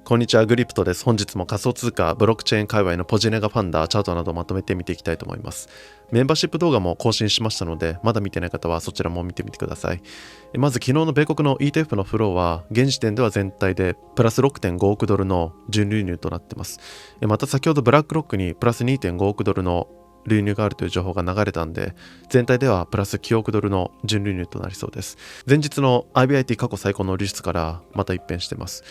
こんにちは、グリプトです。本日も仮想通貨、ブロックチェーン界隈のポジネガファンダー、チャートなどをまとめて見ていきたいと思います。メンバーシップ動画も更新しましたので、まだ見てない方はそちらも見てみてください。まず昨日の米国の ETF のフローは、現時点では全体でプラス 6.5 億ドルの純流入となっています。また先ほどブラックロックにプラス 2.5 億ドルの流入があるという情報が流れたんで、全体ではプラス9億ドルの純流入となりそうです。前日の IBIT 過去最高の流出からまた一変しています。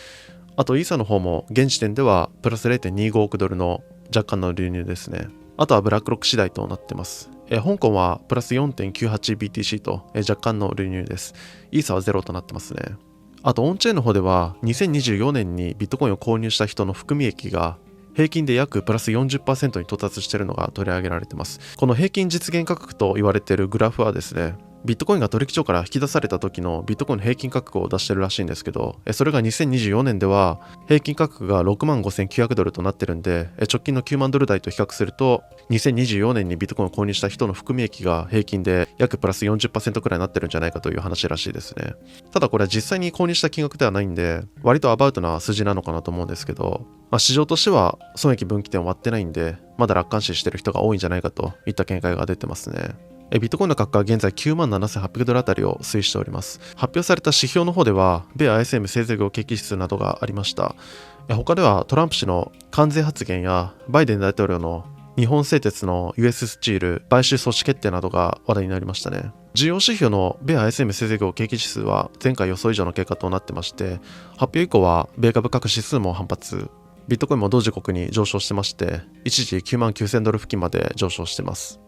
あとイーサの方も現時点ではプラス 0.25 億ドルの若干の流入ですね。あとはブラックロック次第となっています。香港はプラス 4.98BTC と若干の流入です。イーサはゼロとなってますね。あとオンチェーンの方では2024年にビットコインを購入した人の含み益が平均で約プラス 40% に到達しているのが取り上げられています。この平均実現価格と言われているグラフはですね、ビットコインが取引所から引き出された時のビットコインの平均価格を出してるらしいんですけど、それが2024年では平均価格が65,900ドルとなってるんで、直近の9万ドル台と比較すると2024年にビットコインを購入した人の含み益が平均で約プラス 40% くらいになってるんじゃないかという話らしいですね。ただこれは実際に購入した金額ではないんで、割とアバウトな数字なのかなと思うんですけど、市場としては損益分岐点を割ってないんで、まだ楽観視してる人が多いんじゃないかといった見解が出てますね。ビットコインの価格は現在 97,800 ドルあたりを推移しております。発表された指標の方では、米 ISM 製造業景気指数などがありました。他ではトランプ氏の関税発言やバイデン大統領の日本製鉄の US スチール買収阻止決定などが話題になりましたね。重要指標の米 ISM 製造業景気指数は前回予想以上の結果となってまして、発表以降は米株各指数も反発、ビットコインも同時刻に上昇してまして、一時99,000ドル付近まで上昇しています。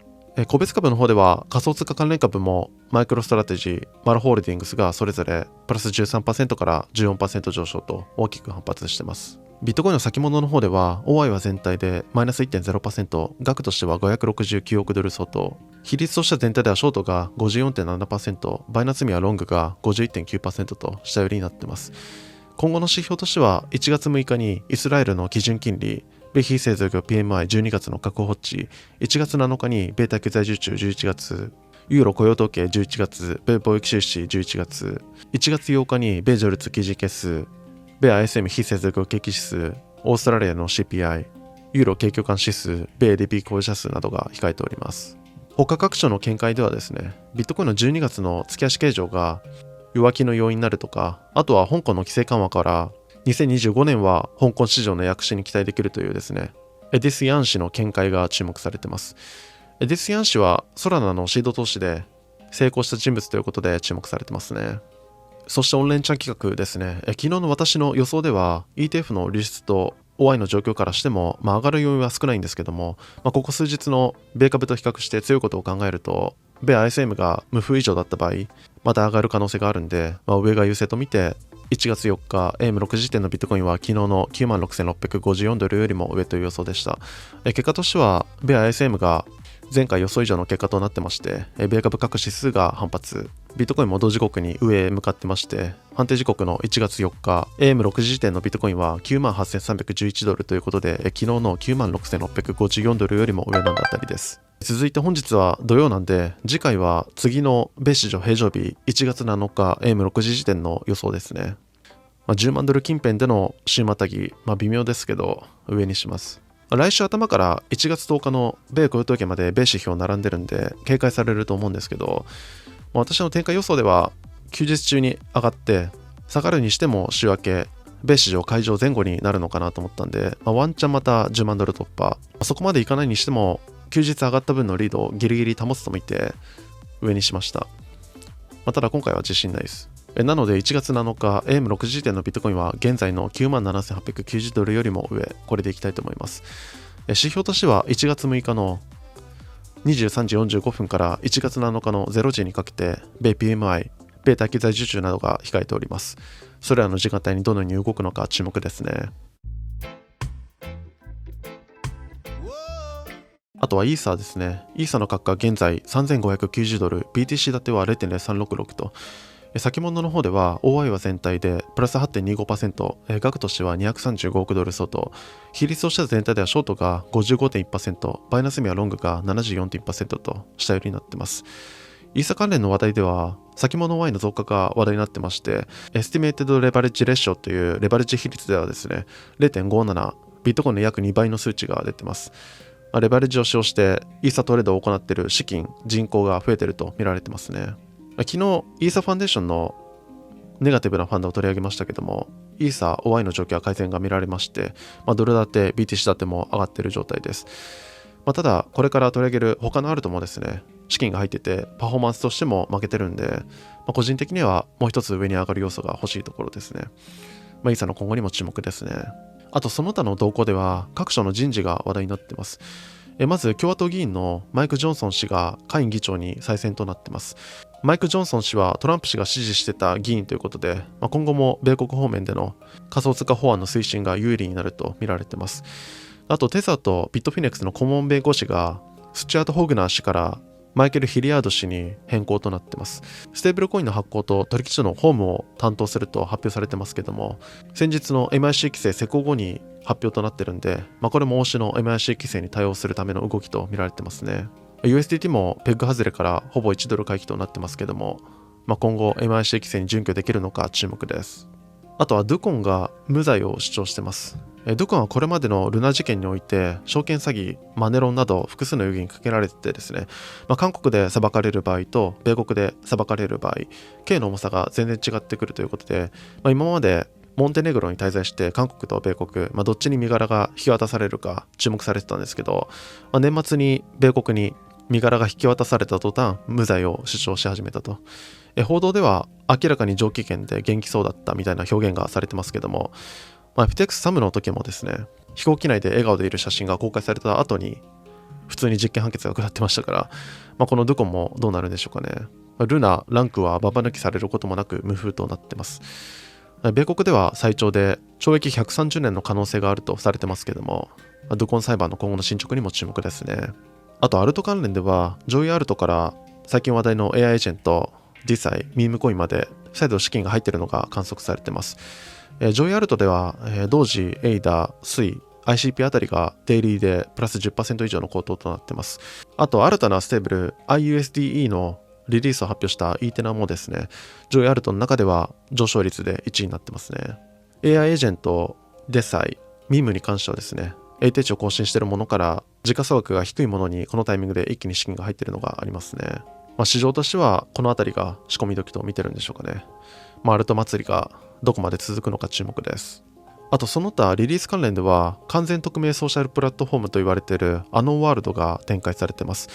個別株の方では仮想通貨関連株もマイクロストラテジー、マルホールディングスがそれぞれプラス 13% から 14% 上昇と大きく反発しています。ビットコインの先物の方では OI は全体でマイナス 1.0%、額としては569億ドル相当、比率としては全体ではショートが 54.7%、バイナスミはロングが 51.9% と下寄りになっています。今後の指標としては1月6日にイスラエルの基準金利、米非製造業 PMI12 月の確保値、1月7日に米耐久財受注11月、ユーロ雇用統計11月、米貿易収支11月、1月8日に米ジョルツ記事決数、米 ISM 非製造業景気指数、オーストラリアの CPI、ユーロ景況感指数、米 ADP 工事者数などが控えております。他各所の見解ではですね、ビットコインの12月の月足形状が弱気の要因になるとか、あとは香港の規制緩和から2025年は香港市場の躍進に期待できるというですね、エディス・ヤン氏の見解が注目されています。エディス・ヤン氏はソラナのシード投資で成功した人物ということで注目されてますね。そしてオンラインチャン企画ですね。昨日の私の予想では ETF の流出と OI の状況からしても、上がる要因は少ないんですけども、ここ数日の米株と比較して強いことを考えると、米 ISM が無風以上だった場合、また上がる可能性があるんで、上が優勢と見て、1月4日 AM6 時点のビットコインは昨日の 96,654 ドルよりも上という予想でした。結果としては、米 ISM が前回予想以上の結果となってまして、米株各指数が反発、ビットコインも同時刻に上へ向かってまして、判定時刻の1月4日 AM6 時点のビットコインは 98,311 ドルということで、昨日の 96,654 ドルよりも上なんだったりです。続いて本日は土曜なんで、次回は次の米市場平常日1月7日 AM6 時時点の予想ですね。10万ドル近辺での週またぎ、微妙ですけど上にします。来週頭から1月10日の米雇用統計まで米指標並んでるんで警戒されると思うんですけど、私の展開予想では休日中に上がって下がるにしても週明け米市場開場前後になるのかなと思ったんで、ワンチャンまた10万ドル突破、そこまでいかないにしても休日上がった分のリードをギリギリ保つと見て上にしました。ただ今回は自信ないです。なので1月7日 AM6 時点のビットコインは現在の 97,890 ドルよりも上、これでいきたいと思います。指標としては1月6日の23時45分から1月7日の0時にかけて米 PMI、米耐久財受注などが控えております。それらの時間帯にどのように動くのか注目ですね。あとはイーサーですね。イーサーの価格は現在3590ドル、BTC 建ては 0.0366 と、先物の方では OI は全体でプラス 8.25%、額としては235億ドル相当、比率としては全体ではショートが 55.1%、バイナスミはロングが 74.1% と下寄りになっています。イーサ関連の話題では先物 Y の増加が話題になってまして、Estimated Leverage Ratio というレバレッジ比率ではですね、0.57、ビットコインの約2倍の数値が出てます。レバレッジを使用してイーサトレードを行っている資金、人口が増えていると見られてますね。昨日、イーサファンデーションのネガティブなファンドを取り上げましたけども、イーサ OI の状況は改善が見られまして、ドル建て、BTC 建ても上がっている状態です。ただ、これから取り上げる他のアルトもですね、資金が入ってて、パフォーマンスとしても負けてるんで、個人的にはもう一つ上に上がる要素が欲しいところですね。イーサの今後にも注目ですね。あと、その他の動向では、各所の人事が話題になっています。まず、共和党議員のマイク・ジョンソン氏が下院議長に再選となっています。マイク・ジョンソン氏はトランプ氏が支持してた議員ということで、今後も米国方面での仮想通貨法案の推進が有利になると見られています。あと、テザーとビットフィネックスの顧問弁護士がスチュアート・ホグナー氏からマイケル・ヒリヤード氏に変更となっています。ステーブルコインの発行と取引所の法務を担当すると発表されてますけども、先日の MIC 規制施行後に発表となってるんで、これも推しの MIC 規制に対応するための動きと見られてますね。USDT もペグ外れからほぼ1ドル回帰となってますけども、今後 MIC 規制に準拠できるのか注目です。あとはドゥコンが無罪を主張してます。ドゥコンはこれまでのルナ事件において証券詐欺、マネロンなど複数の容疑にかけられててですね、韓国で裁かれる場合と米国で裁かれる場合、刑の重さが全然違ってくるということで、今までモンテネグロに滞在して韓国と米国、どっちに身柄が引き渡されるか注目されてたんですけど、年末に米国に身柄が引き渡された途端無罪を主張し始めたと。報道では明らかに上機嫌で元気そうだったみたいな表現がされてますけども、FTX サムの時もですね、飛行機内で笑顔でいる写真が公開された後に普通に実刑判決が下ってましたから、このドゥコンもどうなるんでしょうかね。ルナ、ランクはババ抜きされることもなく無風となってます。米国では最長で懲役130年の可能性があるとされてますけども、ドゥコン裁判の今後の進捗にも注目ですね。あとアルト関連では、ジョイアルトから最近話題の AI エージェント、ディサイ、ミームコインまで再度資金が入っているのが観測されています。ジョイアルトでは、同時、エイダ、スイ、ICP あたりがデイリーでプラス 10% 以上の高騰となっています。あと新たなステーブル IUSDE のリリースを発表したイーテナもですね、ジョイアルトの中では上昇率で1位になってますね。AI エージェント、デサイ、ミームに関してはですね、A 定値を更新しているものから時価総額が低いものにこのタイミングで一気に資金が入っているのがありますね。市場としてはこのあたりが仕込み時と見てるんでしょうかね。アルト祭りがどこまで続くのか注目です。あとその他リリース関連では完全匿名ソーシャルプラットフォームと言われているアノンワールドが展開されています。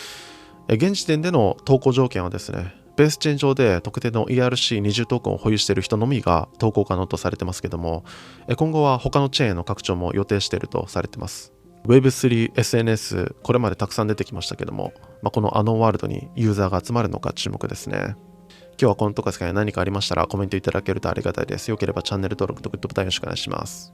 現時点での投稿条件はですね、ベースチェーン上で特定の ERC20 トークンを保有している人のみが投稿可能とされてますけども、今後は他のチェーンへの拡張も予定しているとされてます。Web3、SNS、これまでたくさん出てきましたけども、このアノンワールドにユーザーが集まるのか注目ですね。今日はこのとこですが何かありましたらコメントいただけるとありがたいです。よければチャンネル登録とグッドボタンよろしくお願いします。